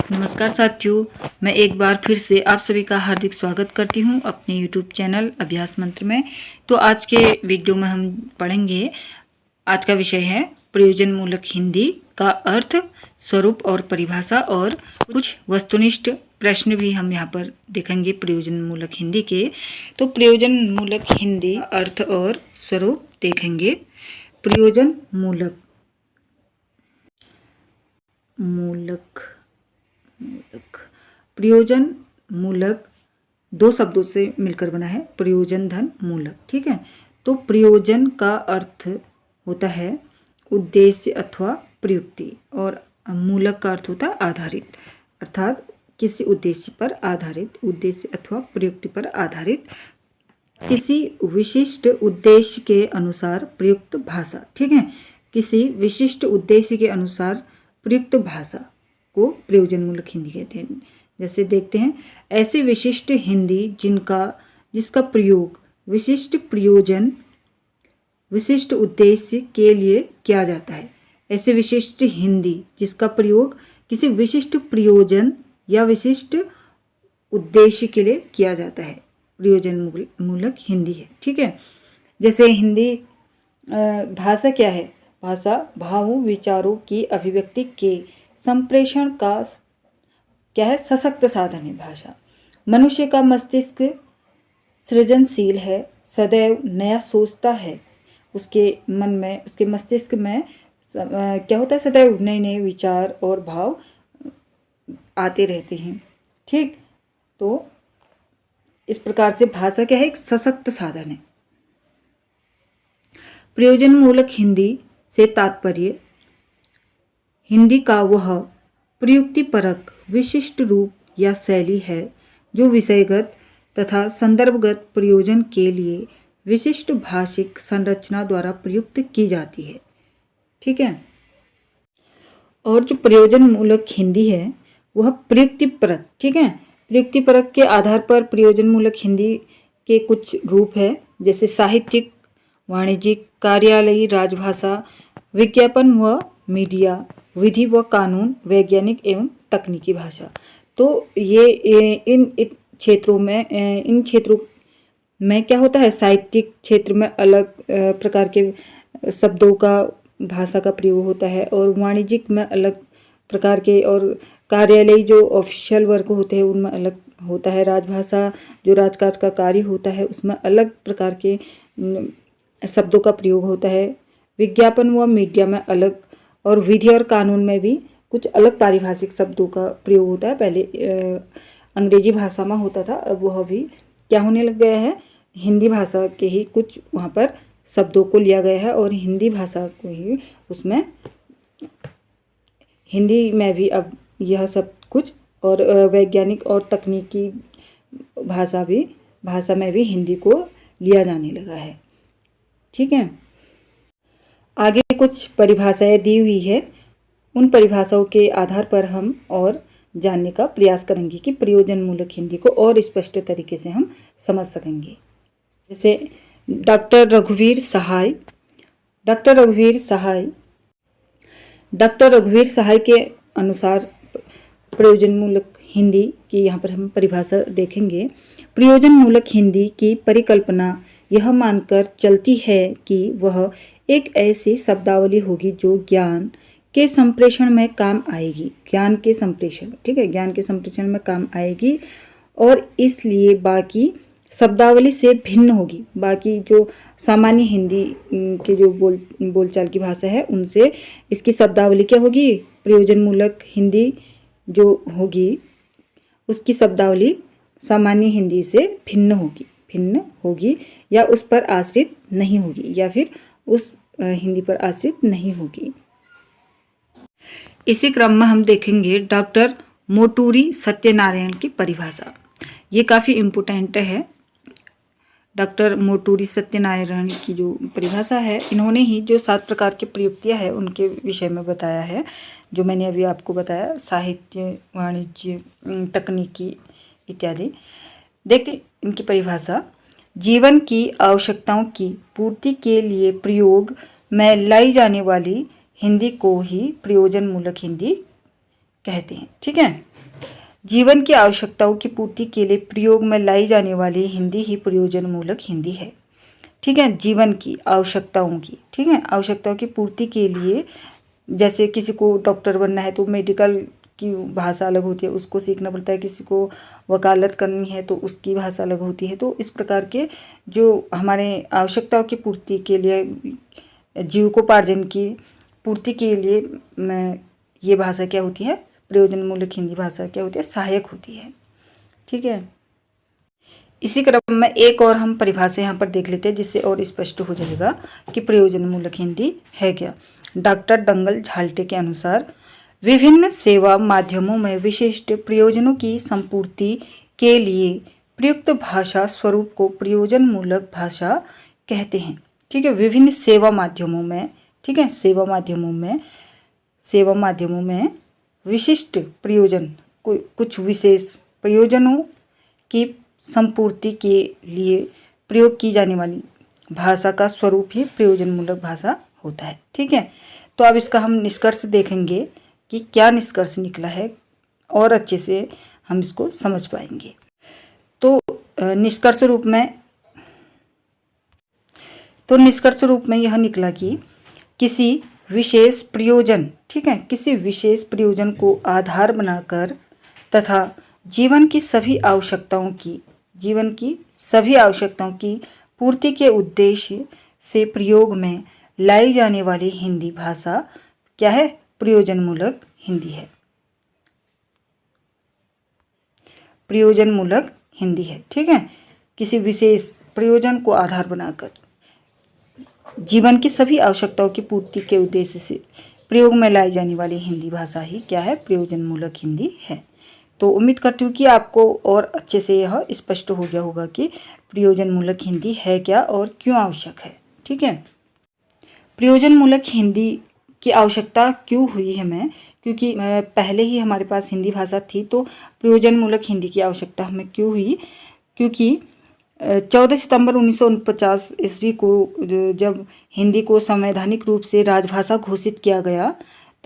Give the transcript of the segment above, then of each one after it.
नमस्कार साथियों, मैं एक बार फिर से आप सभी का हार्दिक स्वागत करती हूं अपने YouTube चैनल अभ्यास मंत्र में। तो आज के वीडियो में हम पढ़ेंगे, आज का विषय है प्रयोजन मूलक हिंदी का अर्थ, स्वरूप और परिभाषा, और कुछ वस्तुनिष्ठ प्रश्न भी हम यहाँ पर देखेंगे प्रयोजन मूलक हिंदी के। तो प्रयोजन मूलक हिंदी अर्थ और स्वरूप देखेंगे। प्रयोजन मूलक प्रयोजन मूलक दो शब्दों से मिलकर बना है, प्रयोजन धन मूलक। ठीक है, तो प्रयोजन का अर्थ होता है उद्देश्य अथवा प्रयुक्ति, और मूलक का अर्थ होता है आधारित, अर्थात किसी उद्देश्य पर आधारित, उद्देश्य अथवा प्रयुक्ति पर आधारित किसी विशिष्ट उद्देश्य के अनुसार प्रयुक्त भाषा। ठीक है, किसी विशिष्ट उद्देश्य के अनुसार प्रयुक्त भाषा को प्रयोजन मूलक हिंदी कहते हैं। जैसे देखते हैं, ऐसे विशिष्ट हिंदी जिसका प्रयोग विशिष्ट प्रयोजन, विशिष्ट उद्देश्य के लिए किया जाता है। ऐसे विशिष्ट हिंदी जिसका प्रयोग किसी विशिष्ट प्रयोजन या विशिष्ट उद्देश्य के लिए किया जाता है, प्रयोजन मूलक हिंदी है। ठीक है, जैसे हिंदी भाषा क्या है? भाषा भावों विचारों की अभिव्यक्ति के संप्रेषण का क्या है? सशक्त साधन है भाषा। मनुष्य का मस्तिष्क सृजनशील है, सदैव नया सोचता है। उसके मन में, उसके मस्तिष्क में क्या होता है? सदैव नए नए विचार और भाव आते रहते हैं। ठीक, तो इस प्रकार से भाषा क्या है? एक सशक्त साधन है। प्रयोजन मूलक हिंदी से तात्पर्य हिंदी का वह प्रयुक्तिपरक विशिष्ट रूप या शैली है जो विषयगत तथा संदर्भगत प्रयोजन के लिए विशिष्ट भाषिक संरचना द्वारा प्रयुक्त की जाती है। ठीक है, और जो प्रयोजन मूलक हिंदी है वह प्रयुक्तिपरक, ठीक है, प्रयुक्तिपरक के आधार पर प्रयोजन मूलक हिंदी के कुछ रूप है, जैसे साहित्यिक, वाणिज्यिक, कार्यालयी राजभाषा, विज्ञापन व मीडिया, विधि व कानून, वैज्ञानिक एवं तकनीकी भाषा। तो ये इन क्षेत्रों में क्या होता है? साहित्यिक क्षेत्र में अलग प्रकार के शब्दों का, भाषा का प्रयोग होता है, और वाणिज्यिक में अलग प्रकार के, और कार्यालयी जो ऑफिशियल वर्क होते हैं उनमें अलग होता है। राजभाषा जो राजकाज का कार्य होता है उसमें अलग प्रकार के शब्दों का प्रयोग होता है। विज्ञापन व मीडिया में अलग, और विधि और कानून में भी कुछ अलग पारिभाषिक शब्दों का प्रयोग होता है। पहले अंग्रेजी भाषा में होता था, अब वह भी क्या होने लग गया है? हिंदी भाषा के ही कुछ वहाँ पर शब्दों को लिया गया है, और हिंदी भाषा को ही उसमें, हिंदी में भी अब यह सब कुछ, और वैज्ञानिक और तकनीकी भाषा में भी हिंदी को लिया जाने लगा है। ठीक है, आगे कुछ परिभाषाएं दी हुई है, उन परिभाषाओं के आधार पर हम और जानने का प्रयास करेंगे कि प्रयोजन मूलक हिंदी को और स्पष्ट तरीके से हम समझ सकेंगे। जैसे डॉक्टर रघुवीर सहाय के अनुसार प्रयोजन मूलक हिंदी की यहाँ पर हम परिभाषा देखेंगे। प्रयोजन मूलक हिंदी की परिकल्पना यह मानकर चलती है कि वह एक ऐसी शब्दावली होगी जो ज्ञान के संप्रेषण में काम आएगी, ज्ञान के संप्रेषण, ठीक है, ज्ञान के संप्रेषण में काम आएगी, और इसलिए बाकी शब्दावली से भिन्न होगी। बाकी जो सामान्य हिंदी के जो बोलचाल की भाषा है उनसे इसकी शब्दावली क्या होगी? प्रयोजन मूलक हिंदी जो होगी उसकी शब्दावली सामान्य हिंदी से भिन्न होगी, या उस पर आश्रित नहीं होगी, या फिर उस हिंदी पर आश्रित नहीं होगी। इसी क्रम में हम देखेंगे डॉक्टर मोटूरी सत्यनारायण की परिभाषा। ये काफ़ी इम्पोर्टेंट है। डॉक्टर मोटूरी सत्यनारायण की जो परिभाषा है, इन्होंने ही जो 7 प्रकार की प्रयुक्तियाँ हैं उनके विषय में बताया है, जो मैंने अभी आपको बताया, साहित्य, वाणिज्य, तकनीकी इत्यादि। देखते इनकी परिभाषा। जीवन की आवश्यकताओं की पूर्ति के लिए प्रयोग में लाई जाने वाली हिंदी को ही प्रयोजन मूलक हिंदी कहते हैं। ठीक है, जीवन की आवश्यकताओं की पूर्ति के लिए प्रयोग में लाई जाने वाली हिंदी ही प्रयोजन मूलक हिंदी है। ठीक है, जीवन की आवश्यकताओं की, ठीक है, आवश्यकताओं की पूर्ति के लिए, जैसे किसी को डॉक्टर बनना है तो मेडिकल की भाषा अलग होती है, उसको सीखना पड़ता है। किसी को वकालत करनी है तो उसकी भाषा अलग होती है। तो इस प्रकार के जो हमारे आवश्यकताओं की पूर्ति के लिए, जीविकोपार्जन की पूर्ति के लिए ये भाषा क्या होती है, प्रयोजन मूलक हिंदी भाषा क्या होती है, सहायक होती है। ठीक है, इसी क्रम में एक और हम परिभाषा यहाँ पर देख लेते हैं, जिससे और स्पष्ट हो जाएगा कि प्रयोजन मूलक हिंदी है क्या। डॉक्टर दंगल झाल्टे के अनुसार विभिन्न सेवा माध्यमों में विशिष्ट प्रयोजनों की संपूर्ति के लिए प्रयुक्त भाषा स्वरूप को प्रयोजन मूलक भाषा कहते हैं। ठीक है, विभिन्न सेवा माध्यमों में, ठीक है, सेवा माध्यमों में विशिष्ट प्रयोजन, कुछ विशेष प्रयोजनों की संपूर्ति के लिए प्रयोग की जाने वाली भाषा का स्वरूप ही प्रयोजन मूलक भाषा होता है। ठीक है, तो अब इसका हम निष्कर्ष देखेंगे कि क्या निष्कर्ष निकला है, और अच्छे से हम इसको समझ पाएंगे। तो निष्कर्ष रूप में यह निकला कि किसी विशेष प्रयोजन, ठीक है, किसी विशेष प्रयोजन को आधार बनाकर तथा जीवन की सभी आवश्यकताओं की पूर्ति के उद्देश्य से प्रयोग में लाई जाने वाली हिंदी भाषा क्या है, प्रयोजन मूलक हिंदी है। प्रयोजन मूलक हिंदी है। ठीक है, किसी विशेष प्रयोजन को आधार बनाकर जीवन की सभी आवश्यकताओं की पूर्ति के उद्देश्य से प्रयोग में लाई जाने वाली हिंदी भाषा ही क्या है, प्रयोजन मूलक हिंदी है। तो उम्मीद करती हूँ कि आपको और अच्छे से यह स्पष्ट हो गया होगा कि प्रयोजन मूलक हिंदी है क्या और क्यों आवश्यक है। ठीक है, प्रयोजन मूलक हिंदी की आवश्यकता क्यों हुई है हमें, क्योंकि पहले ही हमारे पास हिंदी भाषा थी, तो प्रयोजन मूलक हिंदी की आवश्यकता हमें क्यों हुई, क्योंकि 14 सितंबर 1949 ईस्वी को जब हिंदी को संवैधानिक रूप से राजभाषा घोषित किया गया,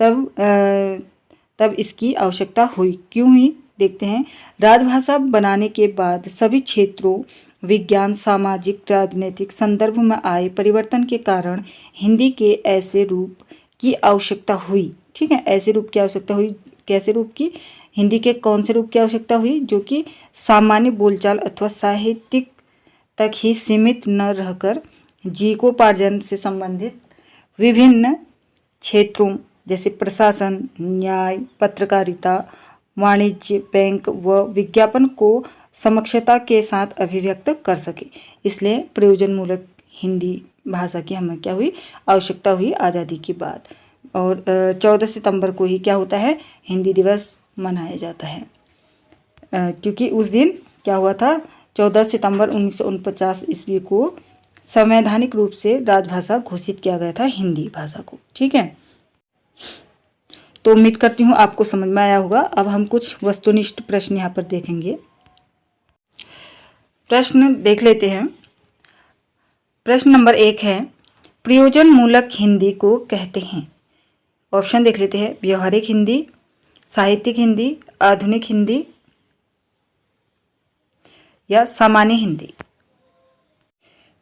तब इसकी आवश्यकता हुई। क्यों हुई, देखते हैं। राजभाषा बनाने के बाद सभी क्षेत्रों, विज्ञान, सामाजिक, राजनीतिक संदर्भ में आए परिवर्तन के कारण हिंदी के ऐसे रूप की आवश्यकता हुई। ठीक है, ऐसे रूप की आवश्यकता हुई। कैसे रूप की, हिंदी के कौन से रूप की आवश्यकता हुई, जो कि सामान्य बोलचाल अथवा साहित्यिक तक ही सीमित न रहकर जीविकोपार्जन से संबंधित विभिन्न क्षेत्रों जैसे प्रशासन, न्याय, पत्रकारिता, वाणिज्य, बैंक व विज्ञापन को समक्षता के साथ अभिव्यक्त कर सके। इसलिए प्रयोजन मूलक हिंदी भाषा की हमें क्या हुई, आवश्यकता हुई आज़ादी के बाद। और 14 सितंबर को ही क्या होता है, हिंदी दिवस मनाया जाता है, क्योंकि उस दिन क्या हुआ था, 14 सितंबर 1949 ईस्वी को संवैधानिक रूप से राजभाषा घोषित किया गया था हिंदी भाषा को। ठीक है, तो उम्मीद करती हूँ आपको समझ में आया होगा। अब हम कुछ वस्तुनिष्ठ प्रश्न यहाँ पर देखेंगे। प्रश्न देख लेते हैं। प्रश्न नंबर 1 है, प्रयोजन मूलक हिंदी को कहते हैं। ऑप्शन देख लेते हैं। व्यवहारिक हिंदी, साहित्यिक हिंदी, आधुनिक हिंदी या सामान्य हिंदी।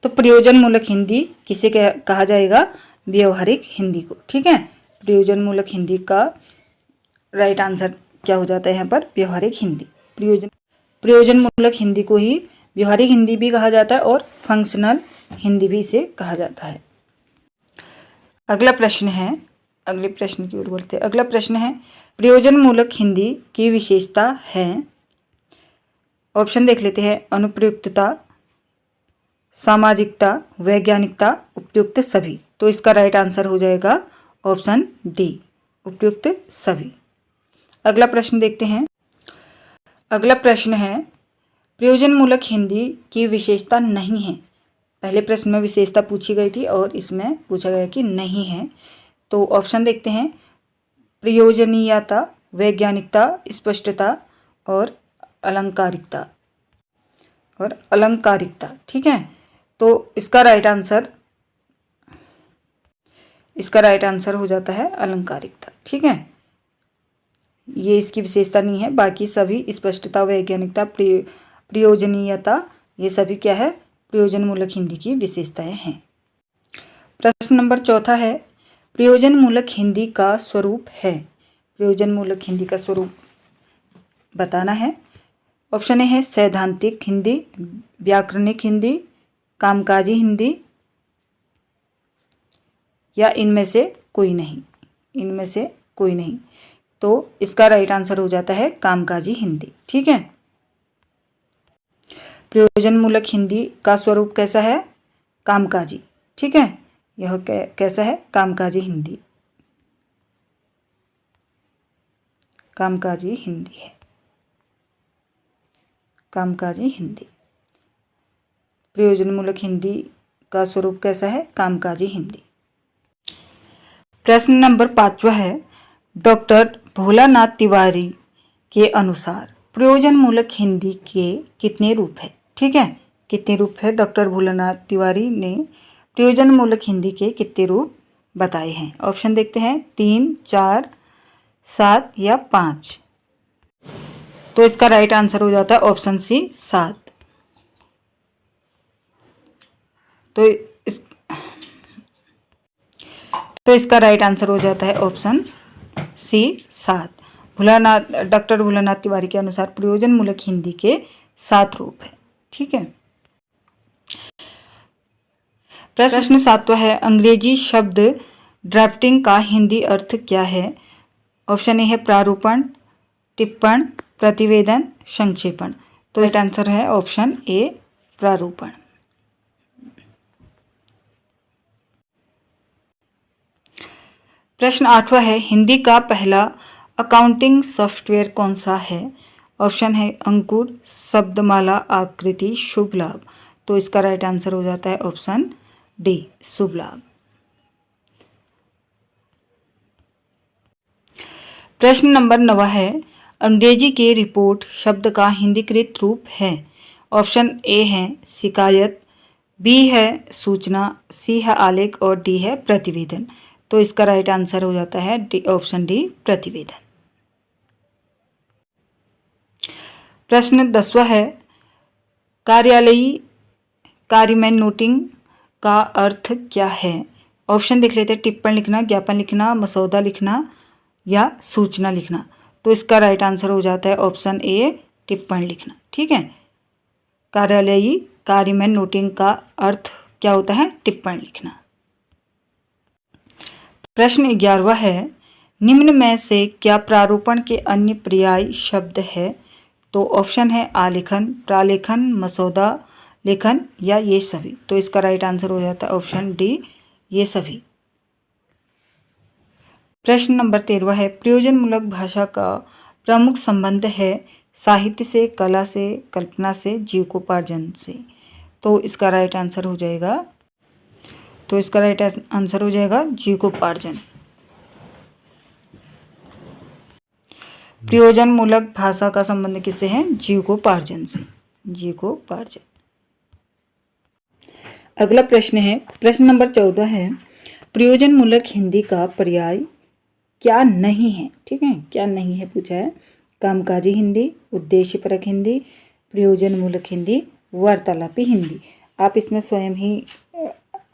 तो प्रयोजन मूलक हिंदी किसे कहा जाएगा, व्यवहारिक हिंदी को। ठीक है, प्रयोजन मूलक हिंदी का राइट आंसर क्या हो जाता है यहाँ पर, व्यवहारिक हिंदी। प्रयोजन मूलक हिंदी को ही व्यवहारिक हिंदी भी कहा जाता है और फंक्शनल हिंदी भी इसे कहा जाता है। अगला प्रश्न है, अगले प्रश्न की ओर बढ़ते हैं। अगला प्रश्न है, प्रयोजन मूलक हिंदी की विशेषता है। ऑप्शन देख लेते हैं। अनुप्रयुक्तता, सामाजिकता, वैज्ञानिकता, उपयुक्त सभी। तो इसका राइट आंसर हो जाएगा ऑप्शन डी, उपयुक्त सभी। अगला प्रश्न देखते हैं। अगला प्रश्न है, प्रयोजन मूलक हिंदी की विशेषता नहीं है। पहले प्रश्न में विशेषता पूछी गई थी और इसमें पूछा गया कि नहीं है। तो ऑप्शन देखते हैं। प्रयोजनीयता, वैज्ञानिकता, स्पष्टता और अलंकारिकता ठीक है, तो इसका राइट आंसर हो जाता है अलंकारिकता। ठीक है, ये इसकी विशेषता नहीं है। बाकी सभी स्पष्टता, वैज्ञानिकता, प्रयोजनीयता, ये सभी क्या है, प्रयोजनमूलक हिंदी की विशेषताएं हैं। प्रश्न नंबर 4 है, प्रयोजनमूलक हिंदी का स्वरूप है। प्रयोजनमूलक हिंदी का स्वरूप बताना है। ऑप्शन ए है सैद्धांतिक हिंदी, व्याकरणिक हिंदी, कामकाजी हिंदी, या इनमें से कोई नहीं। इनमें से कोई नहीं, तो इसका राइट आंसर हो जाता है कामकाजी हिंदी। ठीक है, प्रयोजनमूलक हिंदी का स्वरूप कैसा है, कामकाजी। ठीक है, यह कैसा है, कामकाजी हिंदी, कामकाजी हिंदी है, कामकाजी हिंदी। प्रयोजनमूलक हिंदी का स्वरूप कैसा है, कामकाजी हिंदी। प्रश्न नंबर 5 है, डॉक्टर भोलानाथ तिवारी के अनुसार प्रयोजनमूलक हिंदी के कितने रूप हैं। ठीक है, कितने रूप है, डॉक्टर भोलानाथ तिवारी ने प्रयोजनमूलक हिंदी के कितने रूप बताए हैं। ऑप्शन देखते हैं, 3, 4, 7 या 5। तो इसका राइट आंसर हो जाता है ऑप्शन सी, 7। तो इसका राइट आंसर हो जाता है option C, 7। Doctor Bholanath Tiwari के अनुसार प्रयोजनमूलक हिंदी के 7 रूप है। ठीक है, प्रश्न 7 है, अंग्रेजी शब्द ड्राफ्टिंग का हिंदी अर्थ क्या है। ऑप्शन ए है प्रारूपण, टिप्पण, प्रतिवेदन, संक्षेपण। तो इसका आंसर है ऑप्शन ए, प्रारूपण। प्रश्न 8 है, हिंदी का पहला अकाउंटिंग सॉफ्टवेयर कौन सा है। ऑप्शन है अंकुर, शब्दमाला, आकृति, शुभ लाभ। तो इसका राइट आंसर हो जाता है ऑप्शन डी, शुभ लाभ। प्रश्न नंबर 9 है, अंग्रेजी के रिपोर्ट शब्द का हिंदीकृत रूप है। ऑप्शन ए है शिकायत, बी है सूचना, सी है आलेख और डी है प्रतिवेदन। तो इसका राइट आंसर हो जाता है ऑप्शन डी, प्रतिवेदन। प्रश्न 10 है, कार्यालयी कार्य में नोटिंग का अर्थ क्या है। ऑप्शन देख लेते हैं, टिप्पण लिखना, ज्ञापन लिखना, मसौदा लिखना या सूचना लिखना। तो इसका राइट आंसर हो जाता है ऑप्शन ए, टिप्पण लिखना। ठीक है, कार्यालयी कार्य में नोटिंग का अर्थ क्या होता है, टिप्पण लिखना। प्रश्न 11 है, निम्न में से क्या प्रारूपण के अन्य पर्यायी शब्द है। तो ऑप्शन है आलेखन, प्रालेखन, मसौदा लेखन या ये सभी। तो इसका राइट आंसर हो जाता है ऑप्शन डी, ये सभी। प्रश्न नंबर 13 है, प्रयोजनमूलक भाषा का प्रमुख संबंध है साहित्य से, कला से, कल्पना से, जीविकोपार्जन से। तो इसका राइट आंसर हो जाएगा जीविकोपार्जन। प्रयोजनमूलक भाषा का संबंध किससे है, जीविकोपार्जन से, जीविकोपार्जन। अगला प्रश्न है, प्रश्न नंबर 14 है, प्रयोजनमूलक हिंदी का पर्याय क्या नहीं है। ठीक है, क्या नहीं है पूछा है। कामकाजी हिंदी, उद्देश्यपरक हिंदी, प्रयोजनमूलक हिंदी, वार्तालापी हिंदी। आप इसमें स्वयं ही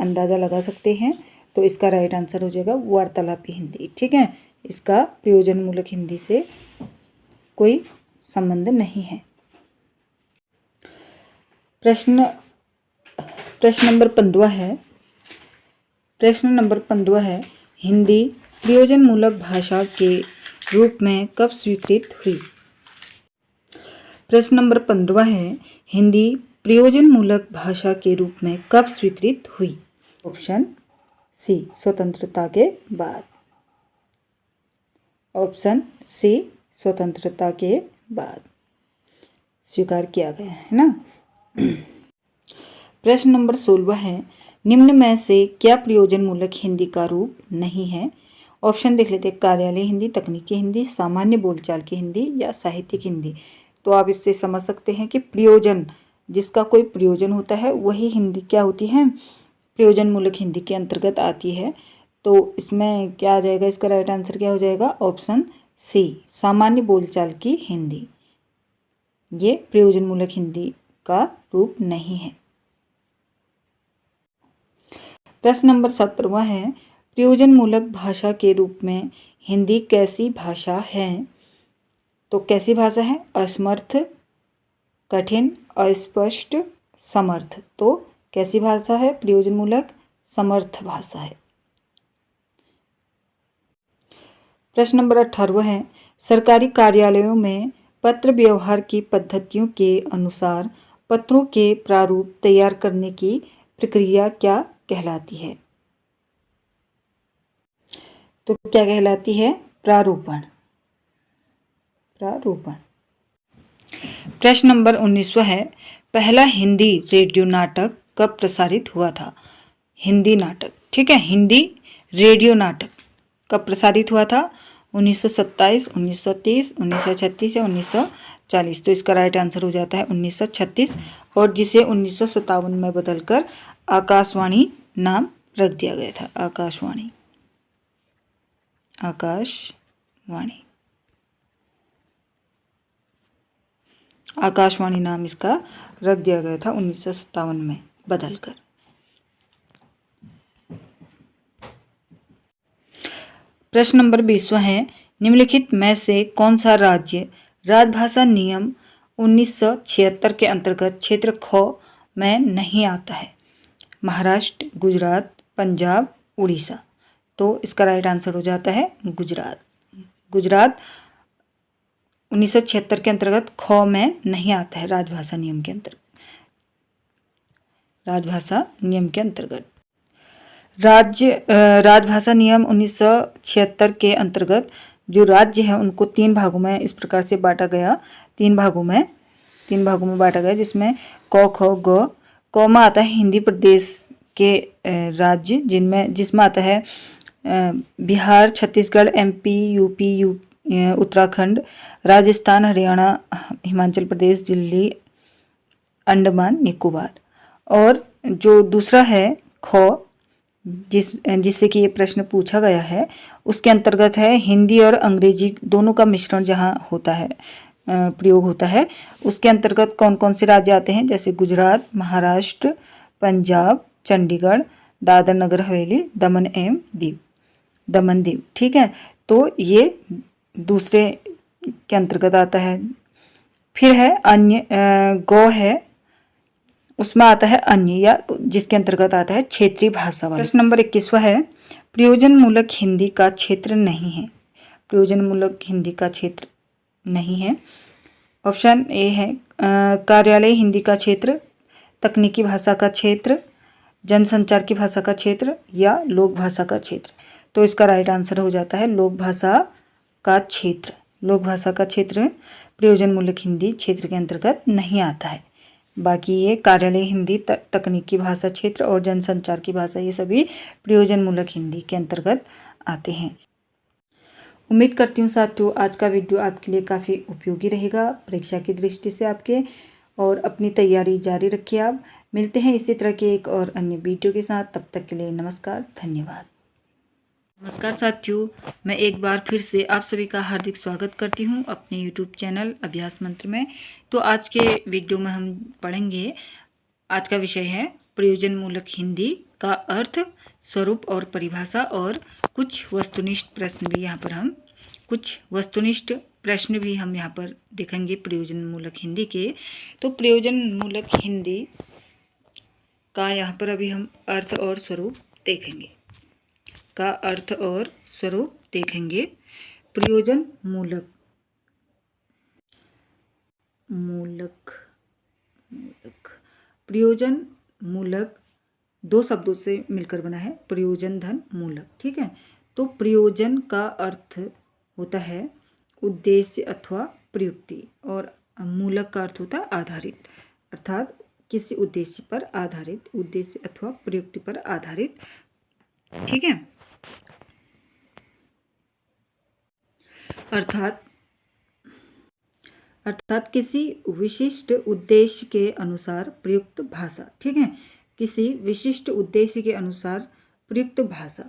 अंदाज़ा लगा सकते हैं। तो इसका राइट आंसर हो जाएगा वार्तालापी हिंदी। ठीक है, इसका प्रयोजनमूलक हिंदी से कोई संबंध नहीं है। प्रश्न नंबर 15 है, प्रश्न नंबर 15 है, हिंदी प्रयोजनमूलक भाषा के रूप में कब स्वीकृत हुई। प्रश्न नंबर 15 है, हिंदी प्रयोजनमूलक भाषा के रूप में कब स्वीकृत हुई। ऑप्शन सी, स्वतंत्रता के बाद। ऑप्शन सी, स्वतंत्रता के बाद स्वीकार किया गया है ना। प्रश्न नंबर 16 है, निम्न में से क्या प्रयोजनमूलक हिंदी का रूप नहीं है। ऑप्शन देख लेते हैं, कार्यालय हिंदी, तकनीकी हिंदी, सामान्य बोलचाल की हिंदी या साहित्यिक हिंदी। तो आप इससे समझ सकते हैं कि प्रयोजन, जिसका कोई प्रयोजन होता है वही हिंदी क्या होती है, प्रयोजनमूलक हिंदी के अंतर्गत आती है। तो इसमें क्या आ जाएगा, इसका राइट आंसर क्या हो जाएगा, ऑप्शन सी सामान्य बोलचाल की हिंदी। ये प्रयोजनमूलक हिंदी का रूप नहीं है। प्रश्न नंबर 17वां है, प्रयोजनमूलक भाषा के रूप में हिंदी कैसी भाषा है? तो कैसी भाषा है? असमर्थ, कठिन, अस्पष्ट, समर्थ। तो कैसी भाषा है? प्रयोजनमूलक समर्थ भाषा है। प्रश्न नंबर 18वां है, सरकारी कार्यालयों में पत्र व्यवहार की पद्धतियों के अनुसार पत्रों के प्रारूप तैयार करने की प्रक्रिया क्या कहलाती है? तो क्या कहलाती है? प्रारूपण। प्रारूपण। प्रश्न नंबर 19वां है, पहला हिंदी रेडियो नाटक कब प्रसारित हुआ था? हिंदी नाटक, ठीक है, हिंदी रेडियो नाटक कब प्रसारित हुआ था? 1927, 1930, 1936 या 1940। तो इसका राइट आंसर हो जाता है 1936, और जिसे 1957 में बदलकर आकाशवाणी नाम रख दिया गया था। आकाशवाणी। आकाशवाणी। आकाशवाणी नाम इसका रख दिया गया था 1957 में बदलकर। प्रश्न नंबर 20वां है, निम्नलिखित में से कौन सा राज्य राजभाषा नियम 1976 के अंतर्गत क्षेत्र ख में नहीं आता है? महाराष्ट्र, गुजरात, पंजाब, उड़ीसा। तो इसका राइट आंसर हो जाता है गुजरात। गुजरात 1976 के अंतर्गत ख में नहीं आता है राजभाषा नियम के अंतर्गत। राजभाषा नियम के अंतर्गत राजभाषा नियम 1976 के अंतर्गत जो राज्य है उनको 3 भागों में इस प्रकार से बांटा गया। 3 भागों में बांटा गया, जिसमें क ख ग। क में आता है हिंदी प्रदेश के राज्य, जिसमें आता है बिहार, छत्तीसगढ़, MP, UP, उत्तराखंड, राजस्थान, हरियाणा, हिमाचल प्रदेश, दिल्ली, अंडमान निकोबार। और जो दूसरा है ख, जिससे कि ये प्रश्न पूछा गया है, उसके अंतर्गत है हिंदी और अंग्रेजी दोनों का मिश्रण जहाँ होता है, प्रयोग होता है। उसके अंतर्गत कौन कौन से राज्य आते हैं? जैसे गुजरात, महाराष्ट्र, पंजाब, चंडीगढ़, दादर नगर हवेली, दमन दीव, ठीक है। तो ये दूसरे के अंतर्गत आता है। फिर है अन्य, गौ है, उसमें आता है अन्य, या जिसके अंतर्गत आता है क्षेत्रीय भाषा वाला। प्रश्न नंबर 21वां है, प्रयोजनमूलक हिंदी का क्षेत्र नहीं है। प्रयोजनमूलक हिंदी का क्षेत्र नहीं है। ऑप्शन ए है कार्यालय हिंदी का क्षेत्र, तकनीकी भाषा का क्षेत्र, जनसंचार की भाषा का क्षेत्र, या लोक भाषा का क्षेत्र। तो इसका राइट आंसर हो जाता है लोक भाषा का क्षेत्र। लोक भाषा का क्षेत्र प्रयोजनमूलक हिंदी क्षेत्र के अंतर्गत नहीं आता है। बाकी ये कार्यालय हिंदी, तकनीकी भाषा क्षेत्र और जनसंचार की भाषा, ये सभी प्रयोजनमूलक हिंदी के अंतर्गत आते हैं। उम्मीद करती हूँ साथियों आज का वीडियो आपके लिए काफ़ी उपयोगी रहेगा परीक्षा की दृष्टि से आपके, और अपनी तैयारी जारी रखिए। आप मिलते हैं इसी तरह के एक और अन्य वीडियो के साथ। तब तक के लिए नमस्कार, धन्यवाद। नमस्कार साथियों, मैं एक बार फिर से आप सभी का हार्दिक स्वागत करती हूं अपने YouTube चैनल अभ्यास मंत्र में। तो आज के वीडियो में हम पढ़ेंगे, आज का विषय है प्रयोजनमूलक हिंदी का अर्थ, स्वरूप और परिभाषा, और कुछ वस्तुनिष्ठ प्रश्न भी यहाँ पर देखेंगे प्रयोजनमूलक हिंदी के। तो प्रयोजनमूलक हिंदी का यहाँ पर अभी हम अर्थ और स्वरूप देखेंगे। प्रयोजन मूलक 2 शब्दों से मिलकर बना है, प्रयोजन धन मूलक, ठीक है। तो प्रयोजन का अर्थ होता है उद्देश्य अथवा प्रयुक्ति, और मूलक का अर्थ होता है आधारित, अर्थात किसी उद्देश्य पर आधारित, उद्देश्य अथवा प्रयुक्ति पर आधारित, ठीक है। अर्थात किसी विशिष्ट उद्देश्य के अनुसार प्रयुक्त भाषा, ठीक है। किसी विशिष्ट उद्देश्य के अनुसार प्रयुक्त भाषा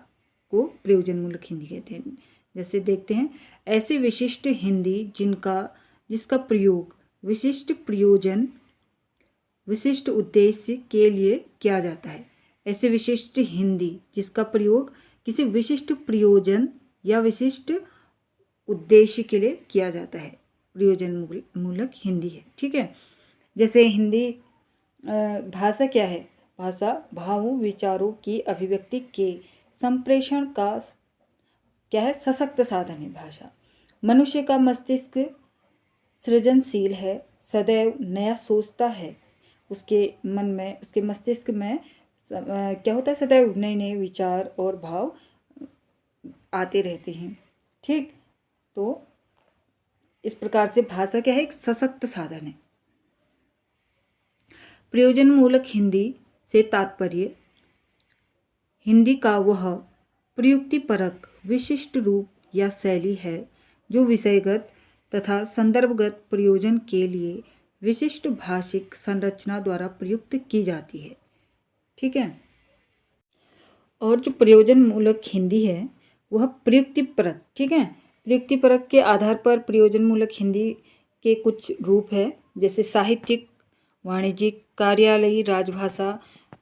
को प्रयोजनमूलक हिंदी कहते हैं। जैसे देखते हैं, ऐसे विशिष्ट हिंदी जिसका प्रयोग विशिष्ट प्रयोजन विशिष्ट उद्देश्य के लिए किया जाता है। ऐसे विशिष्ट हिंदी जिसका प्रयोग किसी विशिष्ट प्रयोजन या विशिष्ट उद्देश्य के लिए किया जाता है, प्रयोजन मूलक हिंदी है। ठीक है। जैसे हिंदी भाषा क्या है? भाषा भावों विचारों की अभिव्यक्ति के संप्रेषण का क्या है? सशक्त साधन है भाषा। मनुष्य का मस्तिष्क सृजनशील है, सदैव नया सोचता है। उसके मन में, उसके मस्तिष्क में क्या होता है? सदैव नए नए विचार और भाव आते रहते हैं। ठीक, तो इस प्रकार से भाषा क्या है? एक सशक्त साधन है। प्रयोजन मूलक हिंदी से तात्पर्य हिंदी का वह प्रयुक्तिपरक विशिष्ट रूप या शैली है जो विषयगत तथा संदर्भगत प्रयोजन के लिए विशिष्ट भाषिक संरचना द्वारा प्रयुक्त की जाती है। ठीक है। और जो प्रयोजन मूलक हिंदी है वह प्रयुक्तिपरक, ठीक है, प्रयुक्तिपरक के आधार पर प्रयोजन मूलक हिंदी के कुछ रूप है, जैसे साहित्यिक, वाणिज्यिक, कार्यालयी राजभाषा,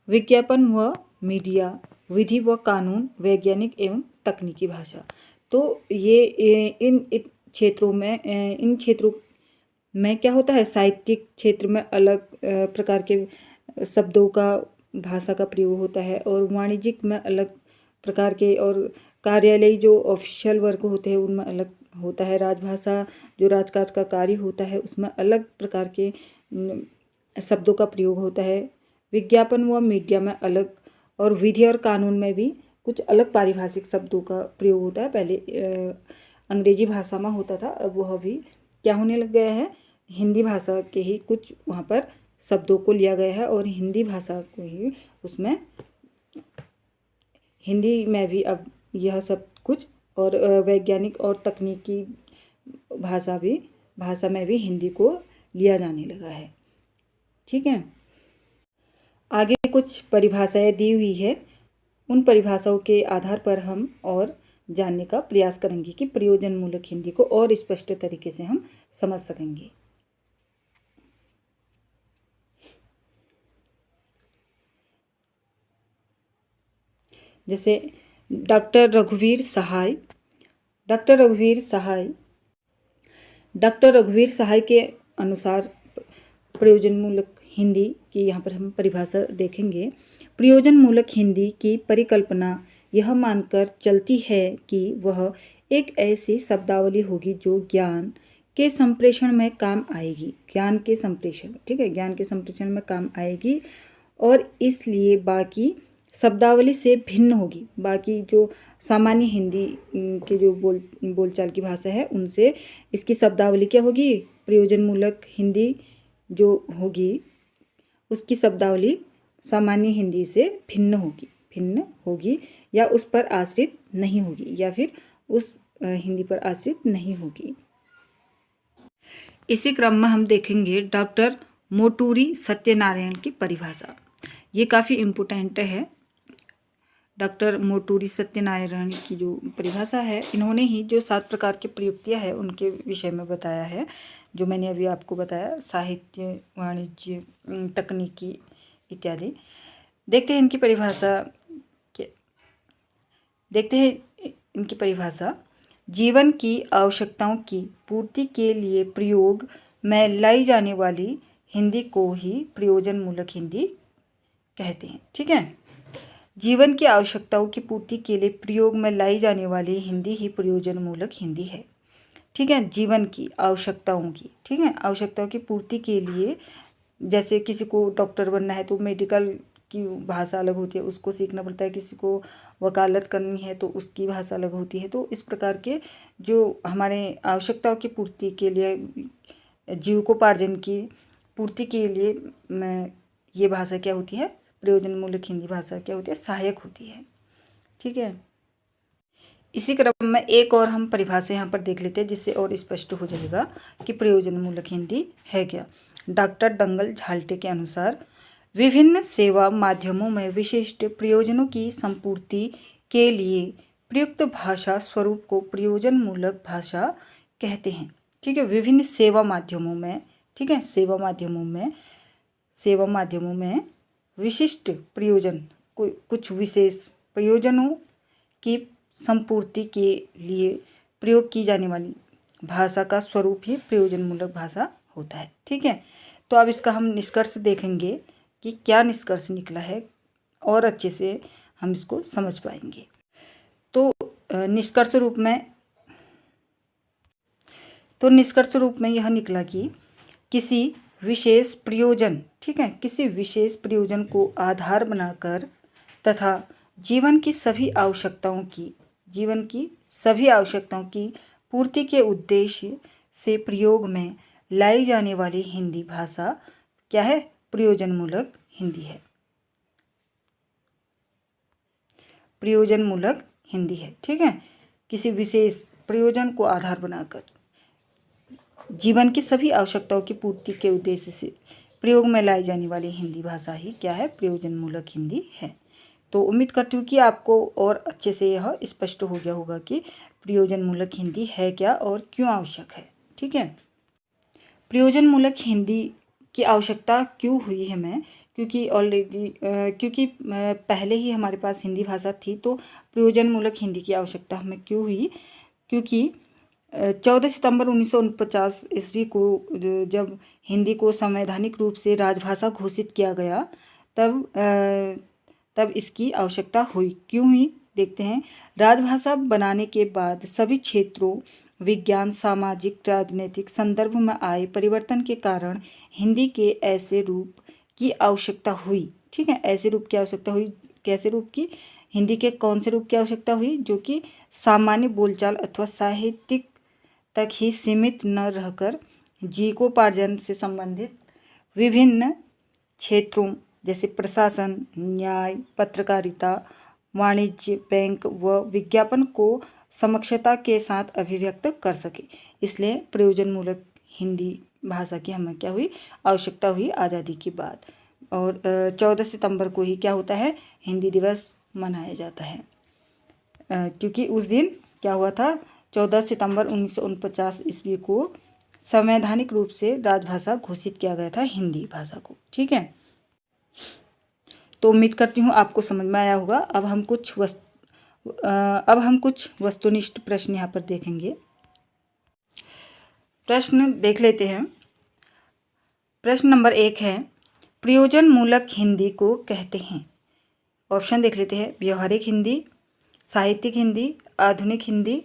विज्ञापन व मीडिया, विधि व कानून, वैज्ञानिक एवं तकनीकी भाषा। तो ये इन क्षेत्रों में क्या होता है? साहित्यिक क्षेत्र में अलग प्रकार के शब्दों का, भाषा का प्रयोग होता है, और वाणिज्यिक में अलग प्रकार के, और कार्यालयी जो ऑफिशियल वर्क होते हैं उनमें अलग होता है। राजभाषा जो राजकाज का कार्य होता है उसमें अलग प्रकार के शब्दों का प्रयोग होता है। विज्ञापन व मीडिया में अलग, और विधि और कानून में भी कुछ अलग पारिभाषिक शब्दों का प्रयोग होता है। पहले अंग्रेजी भाषा में होता था, अब वह भी क्या होने लग गया है? हिंदी भाषा के ही कुछ वहाँ पर शब्दों को लिया गया है, और हिंदी भाषा को ही उसमें, हिंदी में भी अब यह सब कुछ, और वैज्ञानिक और तकनीकी भाषा में भी हिंदी को लिया जाने लगा है। ठीक है। आगे कुछ परिभाषाएं दी हुई है, उन परिभाषाओं के आधार पर हम और जानने का प्रयास करेंगे कि प्रयोजन मूलक हिंदी को और स्पष्ट तरीके से हम समझ सकेंगे। जैसे डॉक्टर रघुवीर सहाय के अनुसार प्रयोजन मूलक हिंदी की यहाँ पर हम परिभाषा देखेंगे। प्रयोजन मूलक हिंदी की परिकल्पना यह मानकर चलती है कि वह एक ऐसी शब्दावली होगी जो ज्ञान के संप्रेषण में काम आएगी। ज्ञान के संप्रेषण, ठीक है, ज्ञान के संप्रेषण में काम आएगी, और इसलिए बाकी शब्दावली से भिन्न होगी। बाकी जो सामान्य हिंदी के जो बोलचाल की भाषा है उनसे इसकी शब्दावली क्या होगी? प्रयोजन मूलक हिंदी जो होगी उसकी शब्दावली सामान्य हिंदी से भिन्न होगी, या उस पर आश्रित नहीं होगी, या फिर उस हिंदी पर आश्रित नहीं होगी। इसी क्रम में हम देखेंगे डॉक्टर मोटूरी सत्यनारायण की परिभाषा। ये काफ़ी इम्पोर्टेंट है। डॉक्टर मोटूरी सत्यनारायण की जो परिभाषा है, इन्होंने ही जो 7 प्रकार की प्रयुक्तियाँ हैं उनके विषय में बताया है, जो मैंने अभी आपको बताया, साहित्य, वाणिज्य, तकनीकी इत्यादि। देखते हैं इनकी परिभाषा। जीवन की आवश्यकताओं की पूर्ति के लिए प्रयोग में लाई जाने वाली हिंदी को ही प्रयोजन मूलक हिंदी कहते हैं। ठीक है। जीवन की आवश्यकताओं की पूर्ति के लिए प्रयोग में लाई जाने वाली हिंदी ही प्रयोजन मूलक हिंदी है। ठीक है। जीवन की आवश्यकताओं की, ठीक है, आवश्यकताओं की पूर्ति के लिए, जैसे किसी को डॉक्टर बनना है तो मेडिकल की भाषा अलग होती है, उसको सीखना पड़ता है। किसी को वकालत करनी है तो उसकी भाषा अलग होती है। तो इस प्रकार के जो हमारे आवश्यकताओं की पूर्ति के लिए, जीविकोपार्जन की पूर्ति के लिए ये भाषा क्या होती है? प्रयोजन मूलक हिंदी भाषा क्या होती है? सहायक होती है। ठीक है। इसी क्रम में एक और हम परिभाषा यहाँ पर देख लेते हैं, जिससे और स्पष्ट हो जाएगा कि प्रयोजन मूलक हिंदी है क्या। डॉक्टर दंगल झाल्टे के अनुसार विभिन्न सेवा माध्यमों में विशिष्ट प्रयोजनों की संपूर्ति के लिए प्रयुक्त भाषा स्वरूप को प्रयोजन मूलक भाषा कहते हैं। ठीक है, विभिन्न सेवा माध्यमों में, ठीक है, सेवा माध्यमों में विशिष्ट प्रयोजन, कुछ विशेष प्रयोजनों की संपूर्ति के लिए प्रयोग की जाने वाली भाषा का स्वरूप ही प्रयोजन मूलक भाषा होता है। ठीक है, तो अब इसका हम निष्कर्ष देखेंगे कि क्या निष्कर्ष निकला है और अच्छे से हम इसको समझ पाएंगे। तो निष्कर्ष रूप में यह निकला कि किसी विशेष प्रयोजन, ठीक है, किसी विशेष प्रयोजन को आधार बनाकर तथा जीवन की सभी आवश्यकताओं की पूर्ति के उद्देश्य से प्रयोग में लाई जाने वाली हिंदी भाषा क्या है? प्रयोजन मूलक हिंदी है। प्रयोजन मूलक हिंदी है। ठीक है, किसी विशेष प्रयोजन को आधार बनाकर जीवन की सभी आवश्यकताओं की पूर्ति के उद्देश्य से प्रयोग में लाई जाने वाली हिंदी भाषा ही क्या है? प्रयोजन मूलक हिंदी है। तो उम्मीद करती हूँ कि आपको और अच्छे से यह स्पष्ट हो गया होगा कि प्रयोजन मूलक हिंदी है क्या और क्यों आवश्यक है। ठीक है, प्रयोजन मूलक हिंदी की आवश्यकता क्यों हुई है हमें? क्योंकि पहले ही हमारे पास हिंदी भाषा थी, तो प्रयोजन मूलक हिंदी की आवश्यकता हमें क्यों हुई? क्योंकि 14 सितंबर 1949 ईस्वी को जब हिंदी को संवैधानिक रूप से राजभाषा घोषित किया गया, तब इसकी आवश्यकता हुई। क्यों हुई देखते हैं। राजभाषा बनाने के बाद सभी क्षेत्रों, विज्ञान, सामाजिक, राजनीतिक संदर्भ में आए परिवर्तन के कारण हिंदी के ऐसे रूप की आवश्यकता हुई। ठीक है, ऐसे रूप की आवश्यकता हुई। कैसे रूप की? हिंदी के कौन से रूप की आवश्यकता हुई? जो कि सामान्य बोलचाल अथवा साहित्यिक तक ही सीमित न रहकर जीविकोपार्जन से संबंधित विभिन्न क्षेत्रों जैसे प्रशासन, न्याय, पत्रकारिता, वाणिज्य, बैंक व विज्ञापन को समक्षता के साथ अभिव्यक्त कर सके। इसलिए प्रयोजन मूलक हिंदी भाषा की हमें क्या हुई? आवश्यकता हुई आज़ादी के बाद। और 14 सितंबर को ही क्या होता है? हिंदी दिवस मनाया जाता है, क्योंकि उस दिन क्या हुआ था? 14 सितंबर 1949 ईस्वी को संवैधानिक रूप से राजभाषा घोषित किया गया था हिंदी भाषा को। ठीक है, तो उम्मीद करती हूँ आपको समझ में आया होगा। अब हम कुछ वस्तुनिष्ठ प्रश्न यहाँ पर देखेंगे। प्रश्न देख लेते हैं। प्रश्न नंबर 1 है, प्रयोजन मूलक हिंदी को कहते हैं। ऑप्शन देख लेते हैं। व्यवहारिक हिंदी, साहित्यिक हिंदी, आधुनिक हिंदी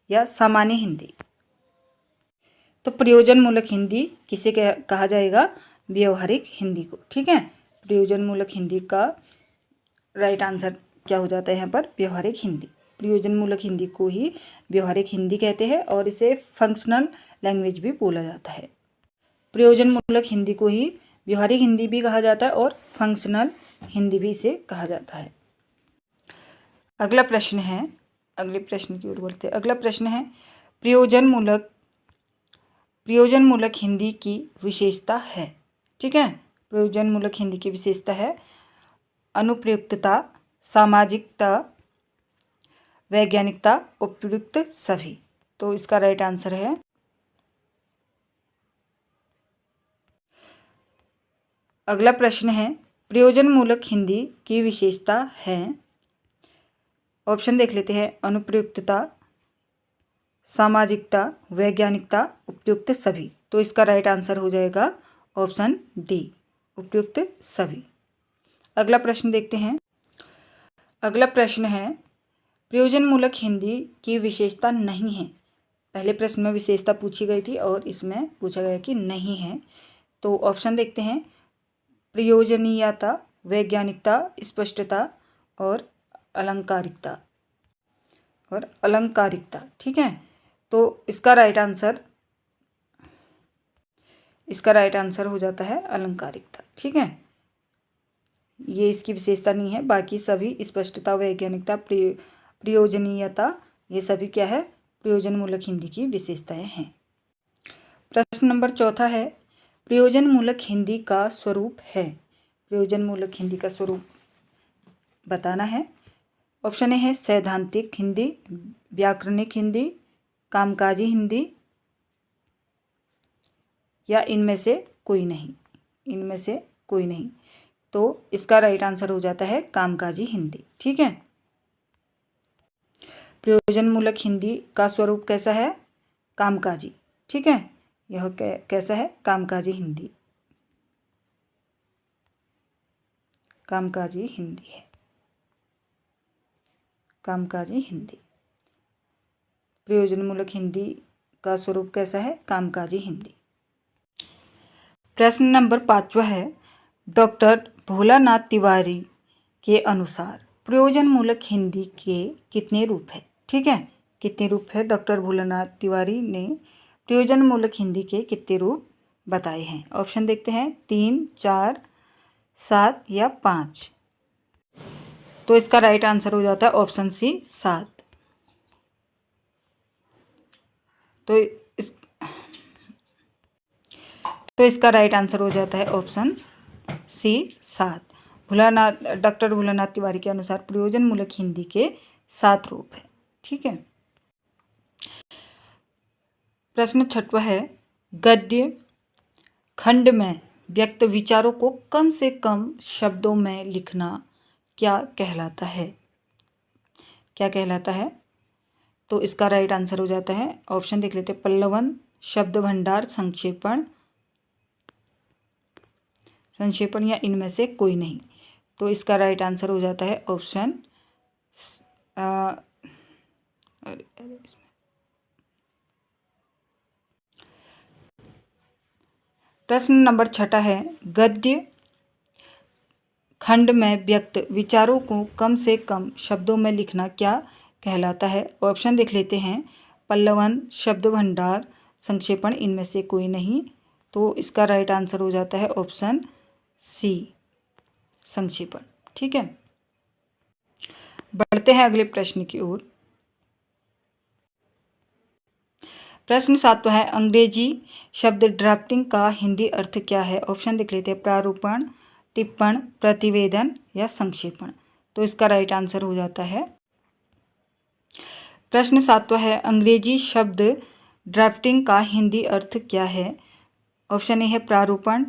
या सामान्य हिंदी। तो प्रयोजन मूलक हिंदी किसे कहा जाएगा? व्यवहारिक हिंदी को। ठीक है, प्रयोजन मूलक हिंदी का राइट आंसर क्या हो जाता है यहाँ पर? व्यवहारिक हिंदी। प्रयोजन मूलक हिंदी को ही व्यवहारिक हिंदी कहते हैं और इसे फंक्शनल लैंग्वेज भी बोला जाता है। प्रयोजन मूलक हिंदी को ही व्यवहारिक हिंदी भी कहा जाता है और फंक्शनल हिंदी भी इसे कहा जाता है। अगला प्रश्न है, अगले प्रश्न की ओर बढ़ते हैं। अगला प्रश्न है, प्रयोजन मूलक हिंदी की विशेषता है। ठीक है, प्रयोजन मूलक हिंदी की विशेषता है अनुप्रयुक्तता, सामाजिकता, वैज्ञानिकता, उपयुक्त सभी। तो इसका राइट आंसर है अगला प्रश्न है, प्रयोजन मूलक हिंदी की विशेषता है। ऑप्शन देख लेते हैं। अनुप्रयुक्तता, सामाजिकता, वैज्ञानिकता, उपयुक्त सभी। तो इसका राइट आंसर हो जाएगा ऑप्शन डी, उपयुक्त सभी। अगला प्रश्न देखते हैं। अगला प्रश्न है, प्रयोजन मूलक हिंदी की विशेषता नहीं है। पहले प्रश्न में विशेषता पूछी गई थी और इसमें पूछा गया कि नहीं है। तो ऑप्शन देखते हैं। प्रयोजनीयता, वैज्ञानिकता, स्पष्टता और अलंकारिकता। ठीक है, तो इसका राइट आंसर हो जाता है अलंकारिकता। ठीक है, ये इसकी विशेषता नहीं है। बाकी सभी स्पष्टता, वैज्ञानिकता, प्रयोजनीयता, ये सभी क्या है? प्रयोजन मूलक हिंदी की विशेषताएं हैं। प्रश्न नंबर 4 है, प्रयोजन मूलक हिंदी का स्वरूप है। प्रयोजन मूलक हिंदी का स्वरूप बताना है। ऑप्शन ए है सैद्धांतिक हिंदी, व्याकरणिक हिंदी, कामकाजी हिंदी, या इनमें से कोई नहीं, इनमें से कोई नहीं। तो इसका राइट आंसर हो जाता है कामकाजी हिंदी। ठीक है, प्रयोजनमूलक हिंदी का स्वरूप कैसा है? कामकाजी। ठीक है, यह कैसा है? कामकाजी हिंदी, कामकाजी हिंदी है, कामकाजी हिंदी। प्रयोजनमूलक हिंदी का स्वरूप कैसा है? कामकाजी हिंदी। प्रश्न नंबर 5 है, डॉक्टर भोलानाथ तिवारी के अनुसार प्रयोजनमूलक हिंदी के कितने रूप हैं? ठीक है, कितने रूप है? डॉक्टर भोलानाथ तिवारी ने प्रयोजनमूलक हिंदी के कितने रूप बताए हैं? ऑप्शन देखते हैं, 3, 4, 7 या 5। तो इसका राइट आंसर हो जाता है ऑप्शन सी, 7। तो इसका राइट आंसर हो जाता है option C, 7। Doctor Bholanath Tiwari के अनुसार प्रयोजनमूलक हिंदी के 7 रूप है। ठीक है, प्रश्न 6 है, गद्य खंड में व्यक्त विचारों को कम से कम शब्दों में लिखना क्या कहलाता है? क्या कहलाता है? तो इसका राइट आंसर हो जाता है, ऑप्शन देख लेते हैं, पल्लवन, शब्द भंडार, संक्षेपण या इनमें से कोई नहीं। तो इसका राइट आंसर हो जाता है ऑप्शन प्रश्न नंबर 6 है, गद्य खंड में व्यक्त विचारों को कम से कम शब्दों में लिखना क्या कहलाता है? ऑप्शन देख लेते हैं, पल्लवन, शब्द भंडार, संक्षेपण, इनमें से कोई नहीं। तो इसका राइट आंसर हो जाता है ऑप्शन सी, संक्षेपण। ठीक है, बढ़ते हैं अगले प्रश्न की ओर। प्रश्न 7 है, अंग्रेजी शब्द ड्राफ्टिंग का हिंदी अर्थ क्या है? ऑप्शन देख लेते हैं, प्रारूपण, टिप्पण, प्रतिवेदन या संक्षेपण। तो इसका राइट आंसर हो जाता है, प्रश्न 7 है, अंग्रेजी शब्द ड्राफ्टिंग का हिंदी अर्थ क्या है? ऑप्शन ए है प्रारूपण,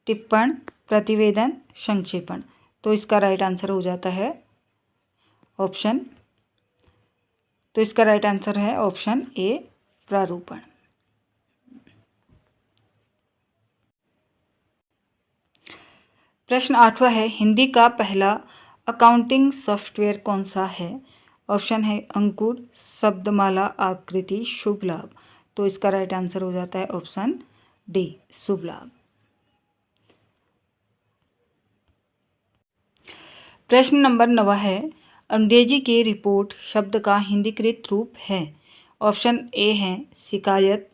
टिप्पण, प्रतिवेदन, संक्षेपण। तो इसका राइट आंसर हो जाता है ऑप्शन ए, प्रारूपण। प्रश्न 8 है, हिंदी का पहला अकाउंटिंग सॉफ्टवेयर कौन सा है? ऑप्शन है अंकुर, शब्दमाला, आकृति, शुभ लाभ। तो इसका राइट आंसर हो जाता है ऑप्शन डी, शुभ लाभ। प्रश्न नंबर 9 है, अंग्रेजी के रिपोर्ट शब्द का हिंदीकृत रूप है? ऑप्शन ए है शिकायत,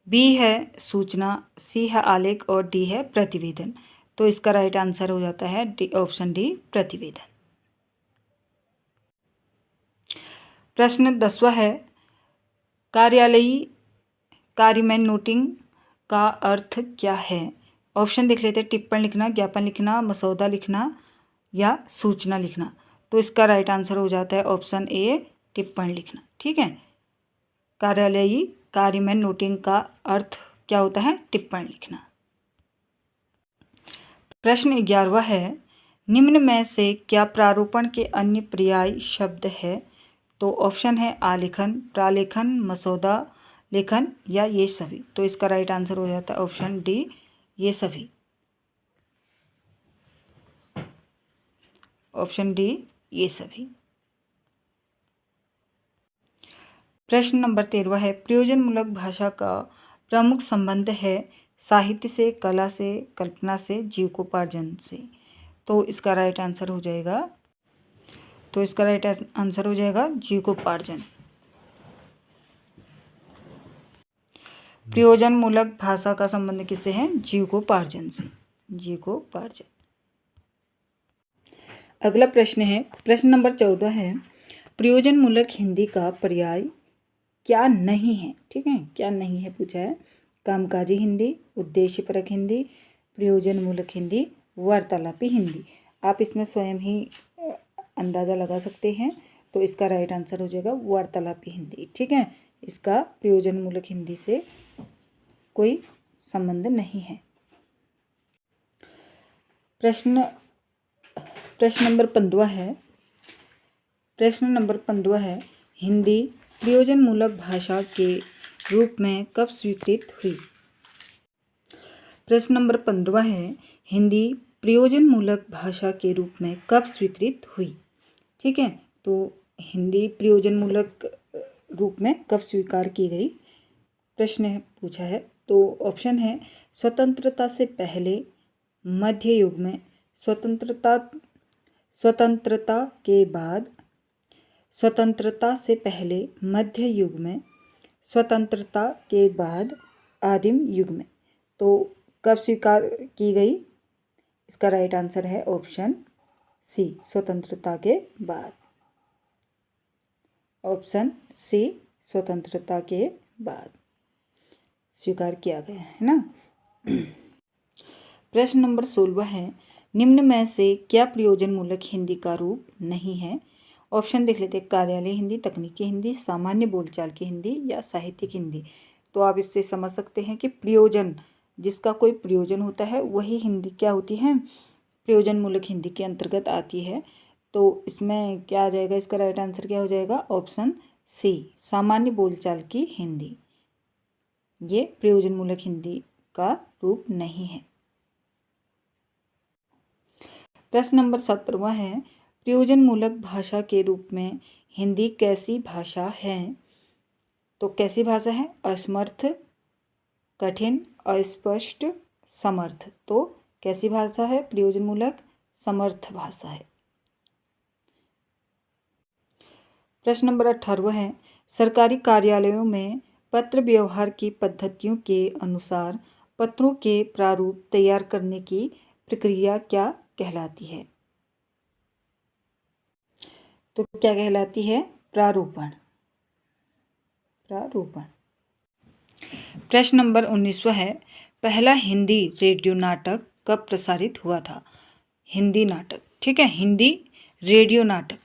बी है सूचना, सी है आलेख और डी है प्रतिवेदन। तो इसका राइट आंसर हो जाता है ऑप्शन डी, प्रतिवेदन। प्रश्न 10 है, कार्यालयी कार्य में नोटिंग का अर्थ क्या है? ऑप्शन देख लेते हैं, टिप्पण लिखना, ज्ञापन लिखना, मसौदा लिखना या सूचना लिखना। तो इसका राइट आंसर हो जाता है ऑप्शन ए, टिप्पण लिखना। ठीक है, कार्यालयी कार्य में नोटिंग का अर्थ क्या होता है? टिप्पण लिखना। प्रश्न 11 है, निम्न में से क्या प्रारूपण के अन्य पर्याय शब्द है? तो ऑप्शन है आलेखन, प्रालेखन, मसौदा लेखन या ये सभी। तो इसका राइट आंसर हो जाता है ऑप्शन डी, ये सभी। ऑप्शन डी, ये सभी। प्रश्न नंबर 13 है, प्रयोजनमूलक भाषा का प्रमुख संबंध है साहित्य से, कला से, कल्पना से, जीविकोपार्जन से। तो इसका राइट आंसर हो जाएगा जीविकोपार्जन। प्रयोजनमूलक भाषा का संबंध किससे है? जीविकोपार्जन से, जीविकोपार्जन। अगला प्रश्न है, प्रश्न नंबर 14 है, प्रयोजनमूलक हिंदी का पर्याय क्या नहीं है? ठीक है, क्या नहीं है पूछा है। कामकाजी हिंदी, उद्देश्यपरक हिंदी, प्रयोजनमूलक हिंदी, वार्तालापी हिंदी। आप इसमें स्वयं ही अंदाज़ा लगा सकते हैं। तो इसका राइट आंसर हो जाएगा वार्तालापी हिंदी। ठीक है, इसका प्रयोजनमूलक हिंदी से कोई संबंध नहीं है। प्रश्न नंबर 15 है। प्रश्न नंबर 15 है, हिंदी प्रयोजनमूलक भाषा के रूप में कब स्वीकृत हुई? प्रश्न नंबर 15 है, हिंदी प्रयोजनमूलक भाषा के रूप में कब स्वीकृत हुई? ठीक है, तो हिंदी प्रयोजनमूलक रूप में कब स्वीकार की गई, प्रश्न पूछा है। तो ऑप्शन है स्वतंत्रता से पहले, मध्य युग में, स्वतंत्रता के बाद, स्वतंत्रता से पहले मध्य युग में, स्वतंत्रता के बाद आदिम युग में। तो कब स्वीकार की गई? इसका राइट आंसर है ऑप्शन सी, स्वतंत्रता के बाद। ऑप्शन सी, स्वतंत्रता के बाद स्वीकार किया गया है ना। प्रश्न नंबर 16 है, निम्न में से क्या प्रयोजनमूलक हिंदी का रूप नहीं है? ऑप्शन देख लेते हैं, कार्यालय हिंदी, तकनीकी हिंदी, सामान्य बोलचाल की हिंदी या साहित्यिक हिंदी। तो आप इससे समझ सकते हैं कि प्रयोजन, जिसका कोई प्रयोजन होता है वही हिंदी क्या होती है, प्रयोजनमूलक हिंदी के अंतर्गत आती है। तो इसमें क्या आ जाएगा, इसका राइट आंसर क्या हो जाएगा? ऑप्शन सी, सामान्य बोलचाल की हिंदी। ये प्रयोजनमूलक हिंदी का रूप नहीं है। प्रश्न नंबर 17 है, प्रयोजनमूलक भाषा के रूप में हिंदी कैसी भाषा है? तो कैसी भाषा है? असमर्थ, कठिन, अस्पष्ट, समर्थ। तो कैसी भाषा है? प्रयोजनमूलक समर्थ भाषा है। प्रश्न नंबर 18 है, सरकारी कार्यालयों में पत्र व्यवहार की पद्धतियों के अनुसार पत्रों के प्रारूप तैयार करने की प्रक्रिया क्या कहलाती है? तो क्या कहलाती है? प्रारूपण। प्रश्न नंबर 19 है, पहला हिंदी रेडियो नाटक कब प्रसारित हुआ था? हिंदी नाटक, ठीक है, हिंदी रेडियो नाटक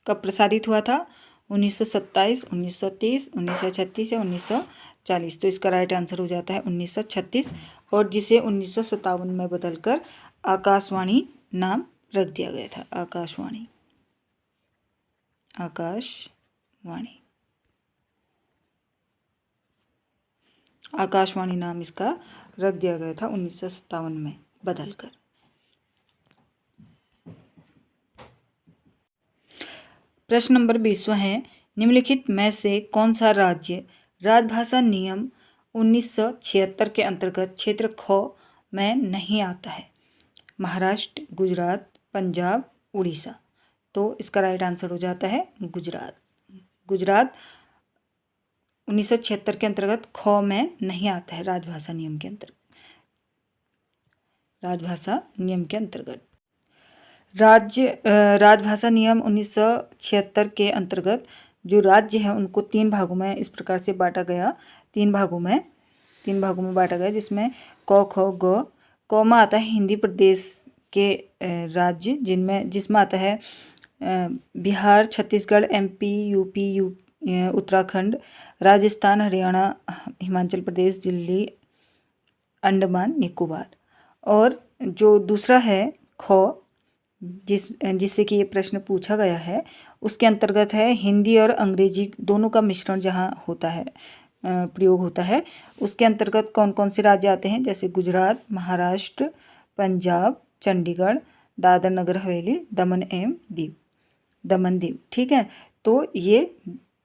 कब प्रसारित हुआ था? 1927, 1930, 1936 या 1940। तो इसका राइट आंसर हो जाता है 1936, और जिसे 1957 में बदलकर आकाशवाणी नाम रख दिया गया था। आकाशवाणी नाम इसका रख दिया गया था 1957 में बदलकर। प्रश्न नंबर 20 है, निम्नलिखित में से कौन सा राज्य राजभाषा नियम 1976 के अंतर्गत क्षेत्र ख में नहीं आता है? महाराष्ट्र, गुजरात, पंजाब, उड़ीसा। तो इसका राइट आंसर हो जाता है गुजरात 1976 के अंतर्गत ख में नहीं आता है राजभाषा नियम के अंतर्गत। राजभाषा नियम 1976 के अंतर्गत जो राज्य हैं उनको 3 भागों में इस प्रकार से बांटा गया, 3 भागों में बांटा गया, जिसमें क ख ग। क में आता है हिंदी प्रदेश के राज्य, जिसमें आता है बिहार, छत्तीसगढ़, MP, UP, उत्तराखंड, राजस्थान, हरियाणा, हिमाचल प्रदेश, दिल्ली, अंडमान निकोबार। और जो दूसरा है ख, जिससे कि ये प्रश्न पूछा गया है, उसके अंतर्गत है हिंदी और अंग्रेजी दोनों का मिश्रण जहाँ होता है, प्रयोग होता है, उसके अंतर्गत कौन कौन से राज्य आते हैं? जैसे गुजरात, महाराष्ट्र, पंजाब, चंडीगढ़, दादर नगर हवेली, दमन दीव। ठीक है, तो ये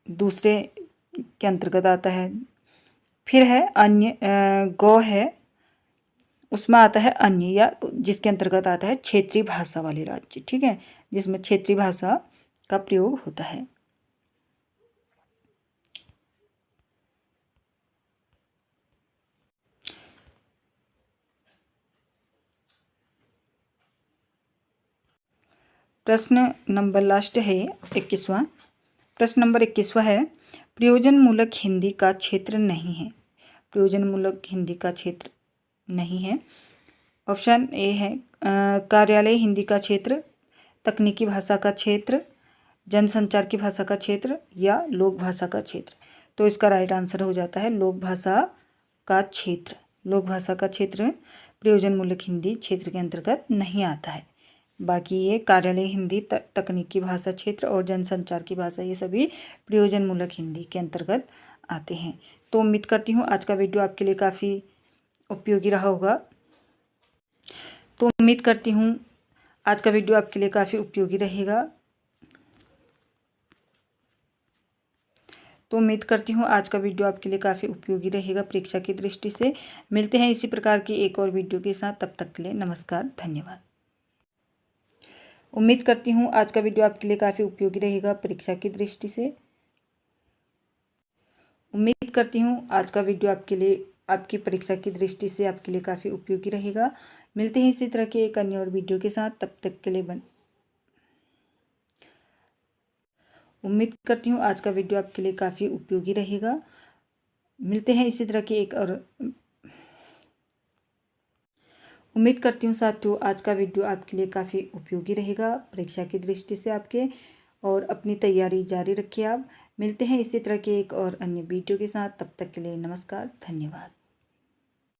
दूसरे के अंतर्गत आता है। फिर है अन्य, गौ है, उसमें आता है अन्य, या जिसके अंतर्गत आता है क्षेत्रीय भाषा वाले राज्य। ठीक है, जिसमें क्षेत्रीय भाषा का प्रयोग होता है। प्रश्न नंबर लास्ट है 21वां। प्रश्न नंबर 21वां है, प्रयोजनमूलक हिंदी का क्षेत्र नहीं है। प्रयोजनमूलक हिंदी का क्षेत्र नहीं है। ऑप्शन ए है कार्यालय हिंदी का क्षेत्र, तकनीकी भाषा का क्षेत्र, जनसंचार की भाषा का क्षेत्र या लोक भाषा का क्षेत्र। तो इसका राइट आंसर हो जाता है लोक भाषा का क्षेत्र। लोक भाषा का क्षेत्र प्रयोजन मूलक हिंदी क्षेत्र के अंतर्गत नहीं आता है। बाकी ये कार्यालय हिंदी, तकनीकी भाषा क्षेत्र और जनसंचार की भाषा, ये सभी प्रयोजन मूलक हिंदी के अंतर्गत आते हैं। तो उम्मीद करती हूँ आज का वीडियो आपके लिए काफ़ी उपयोगी रहा होगा। तो उम्मीद करती हूँ आज का वीडियो आपके लिए काफ़ी उपयोगी रहेगा। तो उम्मीद करती हूँ आज का वीडियो आपके लिए काफ़ी उपयोगी रहेगा परीक्षा की दृष्टि से। मिलते हैं इसी प्रकार की एक और वीडियो के साथ, तब तक के लिए नमस्कार, धन्यवाद। उम्मीद करती हूँ आज का वीडियो आपके लिए काफ़ी उपयोगी रहेगा परीक्षा की दृष्टि से। उम्मीद करती हूँ आज का वीडियो आपके लिए, आपकी परीक्षा की दृष्टि से आपके लिए काफ़ी उपयोगी रहेगा। मिलते हैं इसी तरह के एक अन्य और वीडियो के साथ, तब तक के लिए उम्मीद करती हूँ आज का वीडियो आपके लिए काफ़ी उपयोगी रहेगा। मिलते हैं इसी तरह की एक और उम्मीद करती हूँ साथियों आज का वीडियो आपके लिए काफ़ी उपयोगी रहेगा परीक्षा की दृष्टि से आपके, और अपनी तैयारी जारी रखिए आप। मिलते हैं इसी तरह के एक और अन्य वीडियो के साथ, तब तक के लिए नमस्कार, धन्यवाद।